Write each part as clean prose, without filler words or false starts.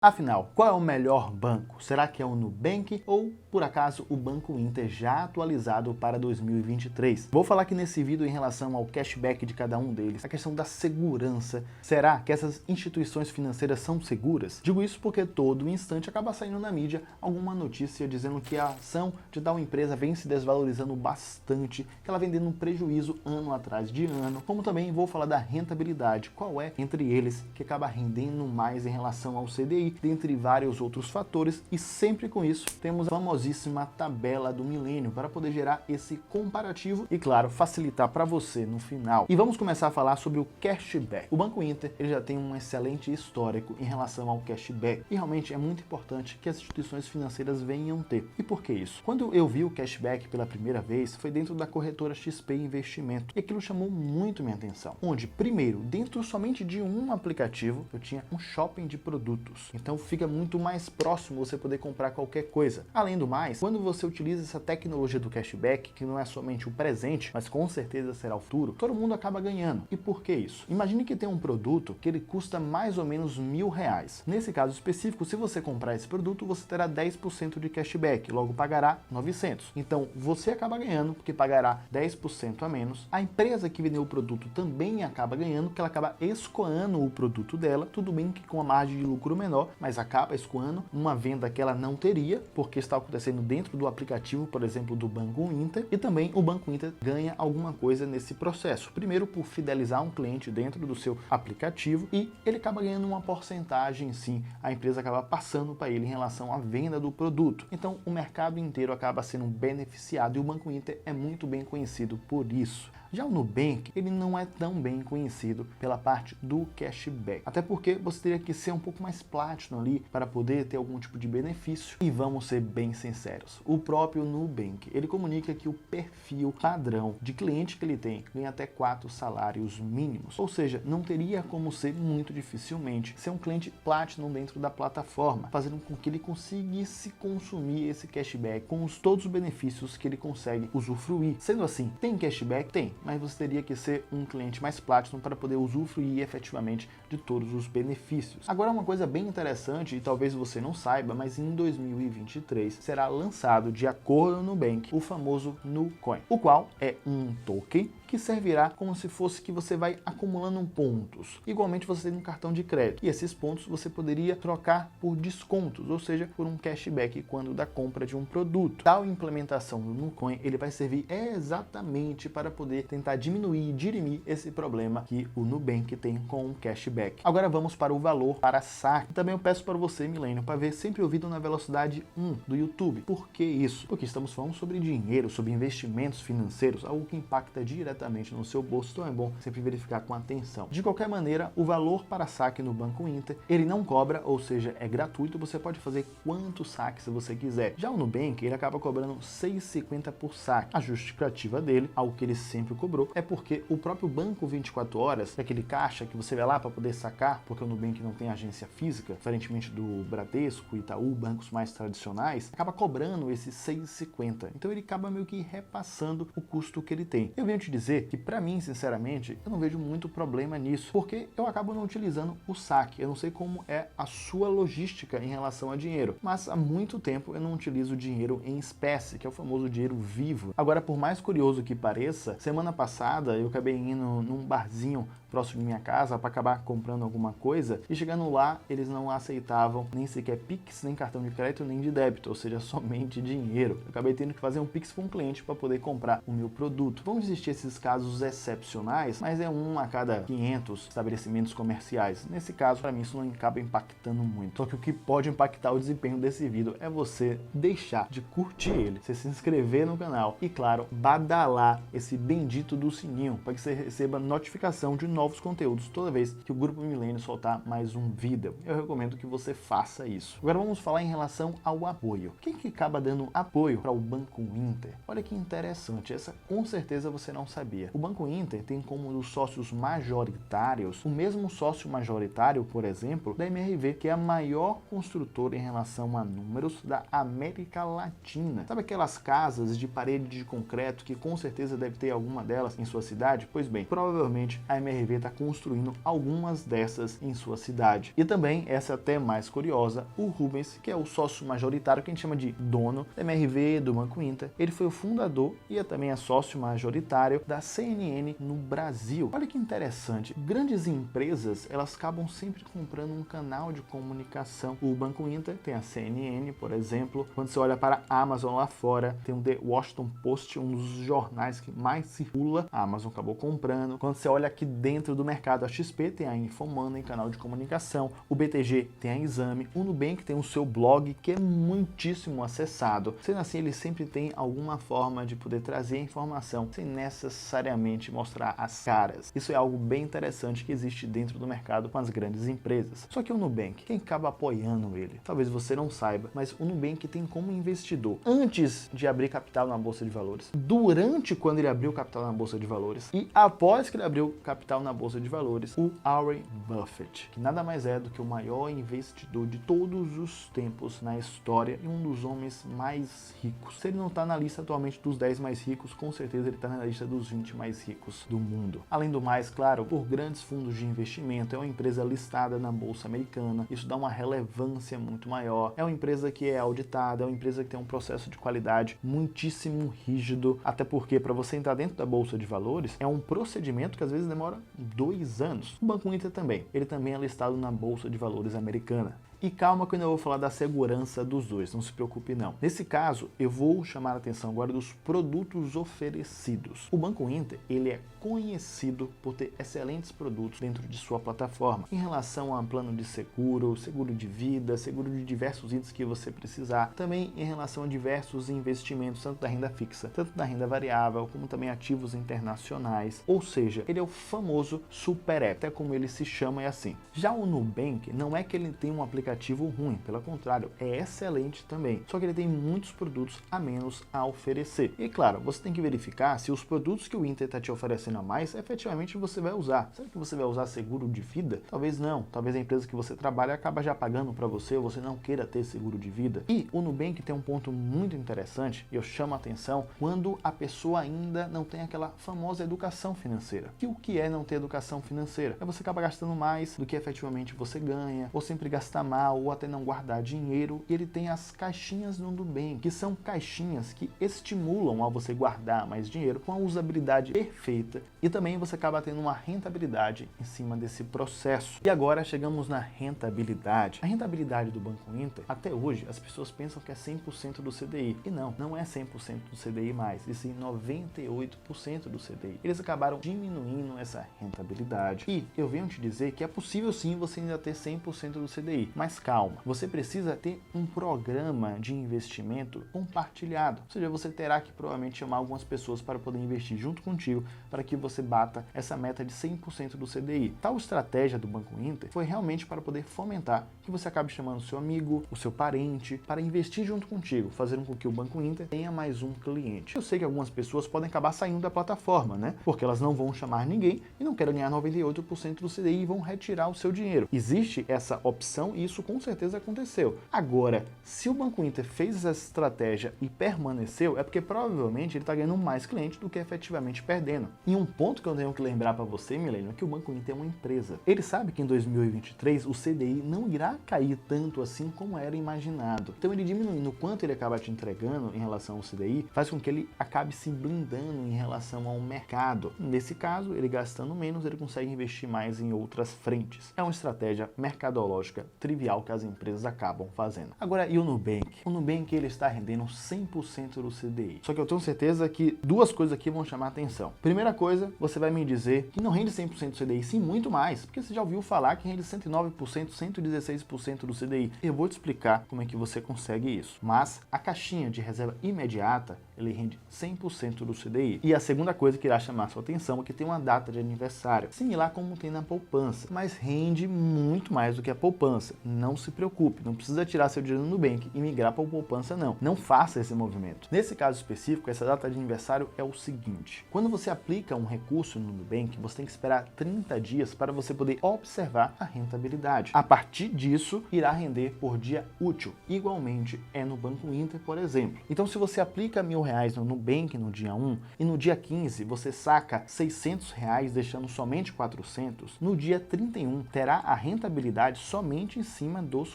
Afinal, qual é o melhor banco? Será que é o Nubank ou, por acaso, o Banco Inter já atualizado para 2023? Vou falar aqui nesse vídeo em relação ao cashback de cada um deles, a questão da segurança. Será que essas instituições financeiras são seguras? Digo isso porque todo instante acaba saindo na mídia alguma notícia dizendo que a ação de tal empresa vem se desvalorizando bastante, que ela vem dando um prejuízo ano atrás de ano, como também vou falar da rentabilidade, qual é entre eles que acaba rendendo mais em relação ao CDI, dentre vários outros fatores, e sempre com isso temos a famosíssima tabela do milênio para poder gerar esse comparativo e, claro, facilitar para você no final. E vamos começar a falar sobre o cashback. O Banco Inter ele já tem um excelente histórico em relação ao cashback e realmente é muito importante que as instituições financeiras venham ter. E por que isso? Quando eu vi o cashback pela primeira vez foi dentro da corretora XP Investimento e aquilo chamou muito minha atenção, onde primeiro, dentro somente de um aplicativo, eu tinha um shopping de produtos. Então fica muito mais próximo você poder comprar qualquer coisa. Além do mais, quando você utiliza essa tecnologia do cashback, que não é somente o presente, mas com certeza será o futuro, todo mundo acaba ganhando. E por que isso? Imagine que tem um produto que ele custa mais ou menos R$1.000. Nesse caso específico, se você comprar esse produto, você terá 10% de cashback, logo pagará 900. Então você acaba ganhando, porque pagará 10% a menos. A empresa que vendeu o produto também acaba ganhando, porque ela acaba escoando o produto dela, tudo bem que com a margem de lucro menor, mas acaba escoando uma venda que ela não teria, porque está acontecendo dentro do aplicativo, por exemplo, do Banco Inter, e também o Banco Inter ganha alguma coisa nesse processo. Primeiro, por fidelizar um cliente dentro do seu aplicativo, e ele acaba ganhando uma porcentagem, sim, a empresa acaba passando para ele em relação à venda do produto. Então, o mercado inteiro acaba sendo beneficiado e o Banco Inter é muito bem conhecido por isso. Já o Nubank, ele não é tão bem conhecido pela parte do cashback. Até porque você teria que ser um pouco mais Platinum ali para poder ter algum tipo de benefício. E vamos ser bem sinceros, o próprio Nubank, ele comunica que o perfil padrão de cliente que ele tem ganha até 4 salários mínimos. Ou seja, não teria como ser muito dificilmente ser um cliente Platinum dentro da plataforma, fazendo com que ele conseguisse consumir esse cashback com todos os benefícios que ele consegue usufruir. Sendo assim, tem cashback? Tem. Mas você teria que ser um cliente mais Platinum para poder usufruir efetivamente de todos os benefícios. Agora, uma coisa bem interessante, e talvez você não saiba, mas em 2023 será lançado, de acordo com o Nubank, o famoso Nucoin, o qual é um token que servirá como se fosse que você vai acumulando pontos. Igualmente você tem um cartão de crédito. E esses pontos você poderia trocar por descontos, ou seja, por um cashback quando da compra de um produto. Tal implementação do Nucoin, ele vai servir exatamente para poder tentar diminuir e dirimir esse problema que o Nubank tem com o cashback. Agora vamos para o valor para saque. Também eu peço para você, milênio, para ver sempre o vídeo na velocidade 1 do YouTube. Por que isso? Porque estamos falando sobre dinheiro, sobre investimentos financeiros, algo que impacta diretamente no seu bolso, então é bom sempre verificar com atenção. De qualquer maneira, o valor para saque no Banco Inter, ele não cobra, ou seja, é gratuito, você pode fazer quantos saques você quiser. Já o Nubank, ele acaba cobrando R$ 6,50 por saque. A justificativa dele, algo que ele sempre cobrou, é porque o próprio Banco 24 Horas, aquele caixa que você vai lá para poder sacar, porque o Nubank não tem agência física, diferentemente do Bradesco, Itaú, bancos mais tradicionais, acaba cobrando esses R$ 6,50. Então ele acaba meio que repassando o custo que ele tem. Eu venho te dizer que, para mim, sinceramente, eu não vejo muito problema nisso, porque eu acabo não utilizando o saque. Eu não sei como é a sua logística em relação a dinheiro, mas há muito tempo eu não utilizo dinheiro em espécie, que é o famoso dinheiro vivo. Agora, por mais curioso que pareça, semana passada eu acabei indo num barzinho próximo de minha casa para acabar comprando alguma coisa e chegando lá eles não aceitavam nem sequer Pix, nem cartão de crédito, nem de débito, ou seja, somente dinheiro. Eu acabei tendo que fazer um Pix para um cliente para poder comprar o meu produto. Vão existir esses casos excepcionais, mas é um a cada 500 estabelecimentos comerciais. Nesse caso, para mim, isso não acaba impactando muito. Só que o que pode impactar o desempenho desse vídeo é você deixar de curtir ele, você se inscrever no canal e, claro, badalar esse bendito do sininho para que você receba notificação de novos conteúdos toda vez que o Grupo Milênio soltar mais um vídeo. Eu recomendo que você faça isso. Agora vamos falar em relação ao apoio. Quem que acaba dando apoio para o Banco Inter? Olha que interessante, essa com certeza você não sabia. O Banco Inter tem como um dos sócios majoritários o mesmo sócio majoritário, por exemplo, da MRV, que é a maior construtora em relação a números da América Latina. Sabe aquelas casas de parede de concreto que com certeza deve ter alguma delas em sua cidade? Pois bem, provavelmente a MRV MRV está construindo algumas dessas em sua cidade. E também, essa até mais curiosa, o Rubens, que é o sócio majoritário, que a gente chama de dono da MRV, do Banco Inter, ele foi o fundador e também é sócio majoritário da CNN no Brasil. Olha que interessante, grandes empresas, elas acabam sempre comprando um canal de comunicação. O Banco Inter tem a CNN, por exemplo. Quando você olha para a Amazon lá fora, tem o The Washington Post, um dos jornais que mais circula, a Amazon acabou comprando. Quando você olha aqui dentro do mercado, a XP tem a Infomoney, canal de comunicação, o BTG tem a Exame, o Nubank tem o seu blog, que é muitíssimo acessado. Sendo assim, ele sempre tem alguma forma de poder trazer a informação sem necessariamente mostrar as caras. Isso é algo bem interessante que existe dentro do mercado com as grandes empresas. Só que o Nubank, quem acaba apoiando ele? Talvez você não saiba, mas o Nubank tem como investidor, antes de abrir capital na Bolsa de Valores, durante quando ele abriu capital na Bolsa de Valores e após que ele abriu capital na Bolsa de Valores, o Warren Buffett, que nada mais é do que o maior investidor de todos os tempos na história e um dos homens mais ricos. Se ele não está na lista atualmente dos 10 mais ricos, com certeza ele está na lista dos 20 mais ricos do mundo. Além do mais, claro, por grandes fundos de investimento, é uma empresa listada na Bolsa Americana, isso dá uma relevância muito maior, é uma empresa que é auditada, é uma empresa que tem um processo de qualidade muitíssimo rígido, até porque para você entrar dentro da Bolsa de Valores é um procedimento que às vezes demora 2 anos. O Banco Inter também, ele também é listado na Bolsa de Valores americana. E calma que eu ainda vou falar da segurança dos dois, não se preocupe não. Nesse caso, eu vou chamar a atenção agora dos produtos oferecidos. O Banco Inter, ele é conhecido por ter excelentes produtos dentro de sua plataforma, em relação a plano de seguro, seguro de vida, seguro de diversos itens que você precisar, também em relação a diversos investimentos, tanto da renda fixa, tanto da renda variável, como também ativos internacionais, ou seja, ele é o famoso Super App, até como ele se chama é assim. Já o Nubank, não é que ele tem um aplicativo ruim, pelo contrário, é excelente também, só que ele tem muitos produtos a menos a oferecer. E claro, você tem que verificar se os produtos que o Inter está te oferecendo a mais, efetivamente você vai usar. Será que você vai usar seguro de vida? Talvez não, talvez a empresa que você trabalha acaba já pagando para você, ou você não queira ter seguro de vida. E o Nubank tem um ponto muito interessante, e eu chamo a atenção, quando a pessoa ainda não tem aquela famosa educação financeira. E o que é não ter educação financeira? É você acabar gastando mais do que efetivamente você ganha, ou sempre gastar mais, ou até não guardar dinheiro. E ele tem as caixinhas no Nubank, que são caixinhas que estimulam a você guardar mais dinheiro com a usabilidade perfeita e também você acaba tendo uma rentabilidade em cima desse processo. E agora chegamos na rentabilidade. A rentabilidade do Banco Inter, até hoje, as pessoas pensam que é 100% do CDI. E não, não é 100% do CDI mais, e sim 98% do CDI. Eles acabaram diminuindo essa rentabilidade. E eu venho te dizer que é possível sim você ainda ter 100% do CDI, mas calma, você precisa ter um programa de investimento compartilhado, ou seja, você terá que provavelmente chamar algumas pessoas para poder investir junto contigo para que você bata essa meta de 100% do CDI. Tal estratégia do Banco Inter foi realmente para poder fomentar que você acabe chamando o seu amigo, o seu parente, para investir junto contigo, fazendo com que o Banco Inter tenha mais um cliente. Eu sei que algumas pessoas podem acabar saindo da plataforma, né? Porque elas não vão chamar ninguém e não querem ganhar 98% do CDI e vão retirar o seu dinheiro. Existe essa opção e isso com certeza aconteceu. Agora, se o Banco Inter fez essa estratégia e permaneceu, é porque provavelmente ele está ganhando mais clientes do que efetivamente perdendo. E um ponto que eu tenho que lembrar para você, Milênio, é que o Banco Inter é uma empresa. Ele sabe que em 2023 o CDI não irá cair tanto assim como era imaginado. Então ele diminuindo o quanto ele acaba te entregando em relação ao CDI, faz com que ele acabe se blindando em relação ao mercado. Nesse caso, ele gastando menos, ele consegue investir mais em outras frentes. É uma estratégia mercadológica trivial que as empresas acabam fazendo. Agora, e o Nubank? O Nubank, ele está rendendo 100% do CDI. Só que eu tenho certeza que duas coisas aqui vão chamar a atenção. Primeira coisa, você vai me dizer que não rende 100% do CDI, sim, muito mais, porque você já ouviu falar que rende 109%, 116% do CDI. Eu vou te explicar como é que você consegue isso. Mas a caixinha de reserva imediata, ele rende 100% do CDI. E a segunda coisa que irá chamar a sua atenção é que tem uma data de aniversário, similar como tem na poupança, mas rende muito mais do que a poupança. não se preocupe, não precisa tirar seu dinheiro no Nubank e migrar para a poupança não. Não faça esse movimento. Nesse caso específico, essa data de aniversário é o seguinte: quando você aplica um recurso no Nubank, você tem que esperar 30 dias para você poder observar a rentabilidade. A partir disso, irá render por dia útil. Igualmente é no Banco Inter, por exemplo. Então, se você aplica R$1.000 no Nubank no dia 1 e no dia 15 você saca R$600, deixando somente 400, no dia 31 terá a rentabilidade somente em cima dos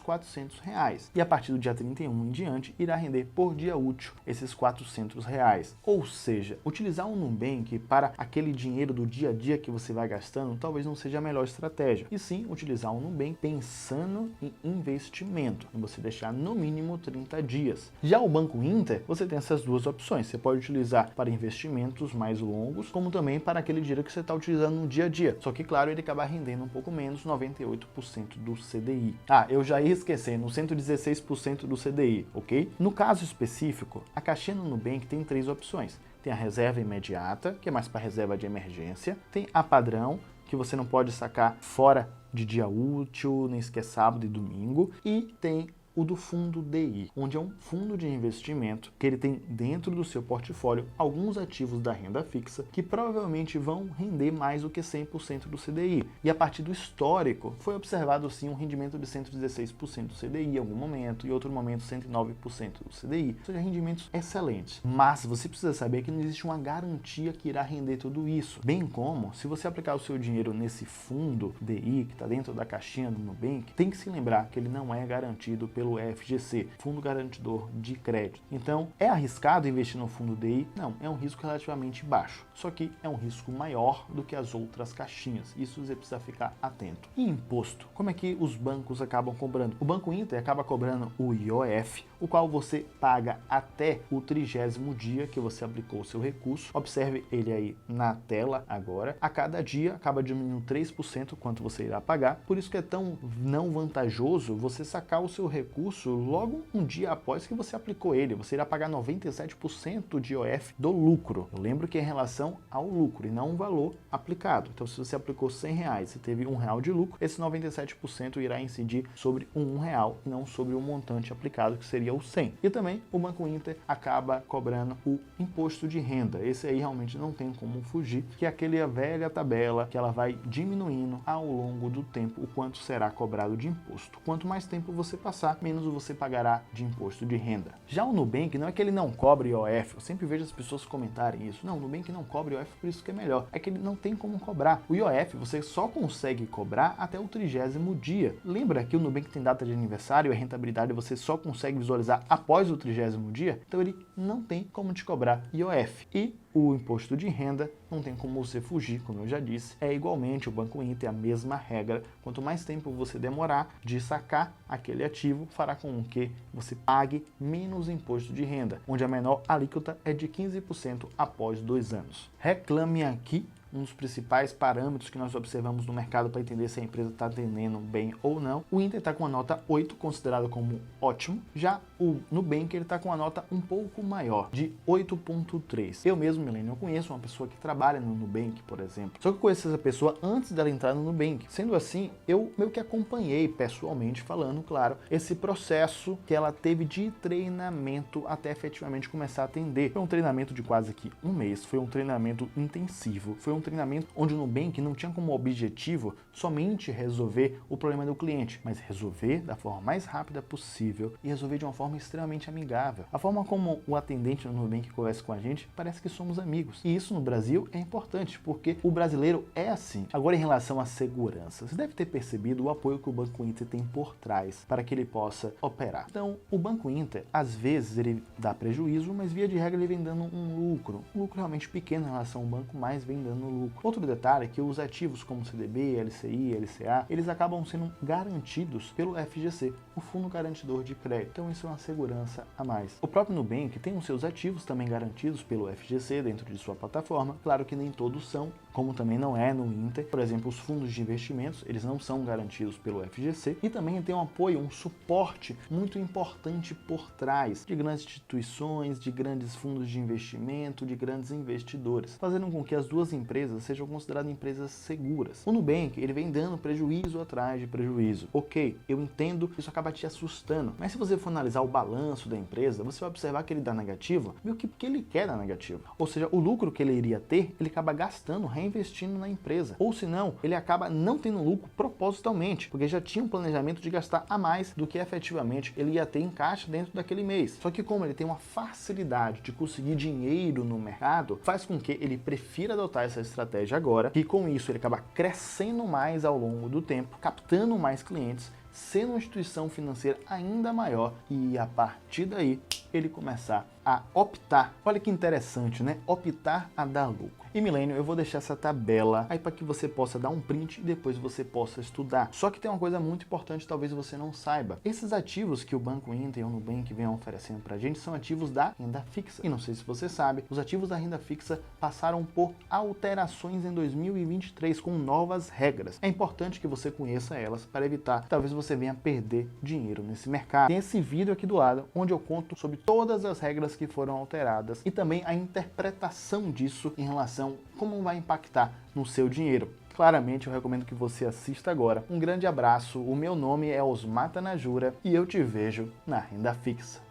R$400. E a partir do dia 31 em diante, irá render por dia útil esses R$400. Ou seja, utilizar um Nubank para aquele dinheiro do dia a dia que você vai gastando talvez não seja a melhor estratégia. E sim, utilizar um Nubank pensando em investimento, em você deixar no mínimo 30 dias. Já o Banco Inter, você tem essas duas opções. Você pode utilizar para investimentos mais longos, como também para aquele dinheiro que você está utilizando no dia a dia. Só que, claro, ele acaba rendendo um pouco menos, 98% do CDI. Ah, eu já ia esquecendo, 116% do CDI, ok? No caso específico, a caixinha no Nubank tem 3 opções. Tem a reserva imediata, que é mais para reserva de emergência. Tem a padrão, que você não pode sacar fora de dia útil, nem sequer sábado e domingo. E tem o do fundo DI, onde é um fundo de investimento que ele tem dentro do seu portfólio alguns ativos da renda fixa que provavelmente vão render mais do que 100% do CDI. E a partir do histórico, foi observado sim um rendimento de 116% do CDI em algum momento, e outro momento 109% do CDI. Ou seja, rendimentos excelentes. Mas você precisa saber que não existe uma garantia que irá render tudo isso. Bem como, se você aplicar o seu dinheiro nesse fundo DI, que está dentro da caixinha do Nubank, tem que se lembrar que ele não é garantido pelo FGC, Fundo Garantidor de Crédito. Então, é arriscado investir no fundo DI? Não, é um risco relativamente baixo. Só que é um risco maior do que as outras caixinhas. Isso você precisa ficar atento. E imposto? Como é que os bancos acabam cobrando? O Banco Inter acaba cobrando o IOF, o qual você paga até o 30º dia que você aplicou o seu recurso. Observe ele aí na tela agora. A cada dia acaba diminuindo 3% quanto você irá pagar. Por isso que é tão não vantajoso você sacar o seu recurso logo um dia após que você aplicou ele. Você irá pagar 97% de IOF do lucro. Eu lembro que é em relação ao lucro e não o valor aplicado. Então, se você aplicou R$100 e teve R$1 de lucro, esse 97% irá incidir sobre o R$1 e não sobre o montante aplicado, que seria o 100. E também o Banco Inter acaba cobrando o imposto de renda. Esse aí realmente não tem como fugir, que é aquela velha tabela que ela vai diminuindo ao longo do tempo o quanto será cobrado de imposto. Quanto mais tempo você passar, menos você pagará de imposto de renda. Já o Nubank não é que ele não cobre IOF, eu sempre vejo as pessoas comentarem isso. Não, o Nubank não cobre IOF, por isso que é melhor. É que ele não tem como cobrar. O IOF você só consegue cobrar até o 30º dia. Lembra que o Nubank tem data de aniversário e a rentabilidade você só consegue visualizar após o 30º dia? Então ele não tem como te cobrar IOF. E o imposto de renda não tem como você fugir, como eu já disse. É igualmente o Banco Inter, a mesma regra. Quanto mais tempo você demorar de sacar aquele ativo, fará com que você pague menos imposto de renda, onde a menor alíquota é de 15% após 2 anos. Reclame Aqui, um dos principais parâmetros que nós observamos no mercado para entender se a empresa está atendendo bem ou não. O Inter está com uma nota 8, considerado como ótimo. Já o Nubank está com uma nota um pouco maior, de 8.3. Eu mesmo, Milênio, eu conheço uma pessoa que trabalha no Nubank, por exemplo. Só que eu conheci essa pessoa antes dela entrar no Nubank. Sendo assim, eu meio que acompanhei pessoalmente, falando, claro, esse processo que ela teve de treinamento até efetivamente começar a atender. Foi um treinamento de quase que um mês, foi um treinamento intensivo, foi um treinamento onde o Nubank não tinha como objetivo somente resolver o problema do cliente, mas resolver da forma mais rápida possível e resolver de uma forma extremamente amigável. A forma como o atendente no Nubank conversa com a gente, parece que somos amigos. E isso no Brasil é importante, porque o brasileiro é assim. Agora, em relação à segurança, você deve ter percebido o apoio que o Banco Inter tem por trás para que ele possa operar. Então, o Banco Inter, às vezes, ele dá prejuízo, mas via de regra ele vem dando um lucro realmente pequeno em relação ao banco, mas vem dando lucro. Outro detalhe é que os ativos como CDB, LCI, LCA, eles acabam sendo garantidos pelo FGC, o Fundo Garantidor de Crédito. Então isso é uma segurança a mais. O próprio Nubank tem os seus ativos também garantidos pelo FGC dentro de sua plataforma. Claro que nem todos são, como também não é no Inter. Por exemplo, os fundos de investimentos, eles não são garantidos pelo FGC e também tem um apoio, um suporte muito importante por trás de grandes instituições, de grandes fundos de investimento, de grandes investidores, fazendo com que as duas empresas sejam consideradas empresas seguras. O Nubank, ele vem dando prejuízo atrás de prejuízo. Ok, eu entendo, isso acaba te assustando, mas se você for analisar o balanço da empresa, você vai observar que ele dá negativo, meio que porque ele quer dar negativo. Ou seja, o lucro que ele iria ter, ele acaba gastando, reinvestindo na empresa. Ou se não, ele acaba não tendo lucro propositalmente, porque já tinha um planejamento de gastar a mais do que efetivamente ele ia ter em caixa dentro daquele mês. Só que como ele tem uma facilidade de conseguir dinheiro no mercado, faz com que ele prefira adotar essa estratégia agora, e com isso ele acaba crescendo mais ao longo do tempo, captando mais clientes, sendo uma instituição financeira ainda maior e a partir daí ele começar a optar, olha que interessante, né? Optar a dar lucro. E Milênio, eu vou deixar essa tabela aí para que você possa dar um print e depois você possa estudar. Só que tem uma coisa muito importante, talvez você não saiba. Esses ativos que o Banco Inter e o Nubank vem oferecendo para a gente são ativos da renda fixa. E não sei se você sabe, os ativos da renda fixa passaram por alterações em 2023 com novas regras. É importante que você conheça elas para evitar que talvez você venha perder dinheiro nesse mercado. Tem esse vídeo aqui do lado onde eu conto sobre todas as regras que foram alteradas e também a interpretação disso em relação a como vai impactar no seu dinheiro. Claramente eu recomendo que você assista agora. Um grande abraço, o meu nome é Osmar Tanajura e eu te vejo na Renda Fixa.